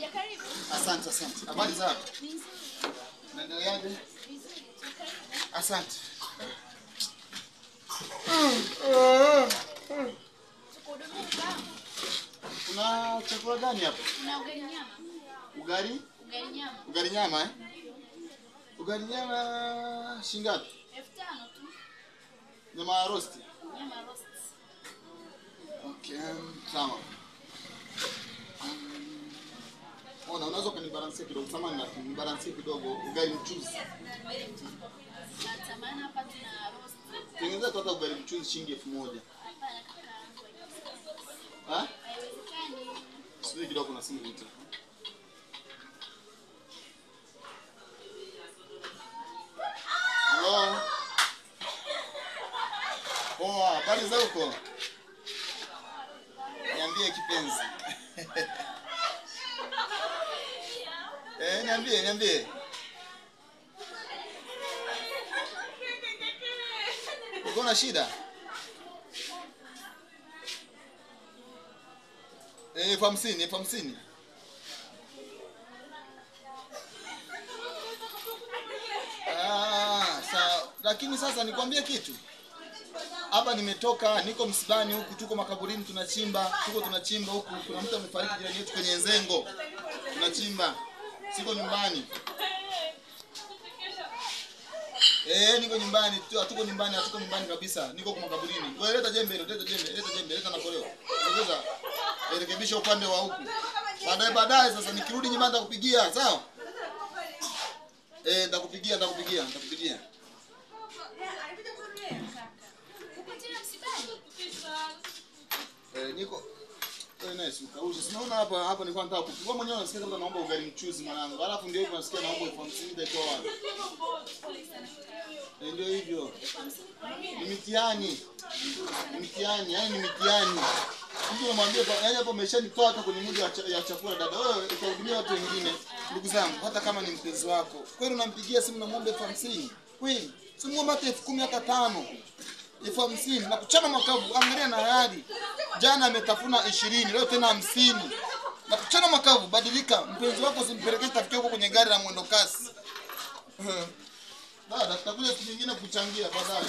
Kaja karibu. Asante, asante. Habari zako? Nzuri. Naendeleaje? Vizuri. Asante. Tukuhudumia baba. Kuna chakula gani hapo? Kuna ugali nyama. Ugali? Ugali nyama. Ugali nyama Ugali nyama shingapi? 5,000 tu. Nyama ya roast. Nyama roast. Okay, sawa. Ona, unaweza kunibalansia kidogo, samani na kunibalansia kidogo ugali mchuzi. Natamani hapa tuna roast. Tengeneza tu hata ugali mchuzi shilingi 1,000. Hapana kaka. Ha? Haiwezekani. Subiri kidogo kuna simu nita. Hello. Poa, habari za huko? Niambie kipenzi. Niambie. Uko na shida? 50. Sawa. Lakini sasa nikwambie kitu. Hapa nimetoka, niko msibani huku, tuko makaburini tunachimba huku. Kuna mtu amefariki jirani yetu kwenye Nzengo. Tunachimba. Siko nyumbani. Niko nyumbani, hatuko nyumbani kabisa. Niko kwa makaburini. Wewe leta jembe, leta na koleo. Sogeza. Rekebisha upande wa huku. Baadaye sasa nikirudi nyumbani nitakupigia, sawa? Nitakupigia. Uko tena msibani? Niko nice ukausha. Sinaona hapa nilikuwa nataka kupigwa mwenyewe nasikia kama naomba ugali mchuzi mwanangu. Alafu ndio hivyo nasikia naomba 50 itaitoa wapi? Ndio hivyo. Ni mitihani. Yaani ni mitihani. Mtu anamwambia yaani hapo umeshanitoa hata kwenye muda ya chakula dada. Wewe utahudumia watu wengine. Ndugu zangu, hata kama ni mpenzi wako. Kwani unampigia simu na muombe 50? Kweli? Simuombe hata 10,000 hata 5. 50 na kuchana makavu. Angalia na hali. Jana ametafuna 20, leo tena 50. Na kuchana makavu, badilika. Mpenzi wako usimpelekee tafikia huko kwenye gari la mwendo kasi. Dada, tutakuja siku nyingine kuchangia baadaye.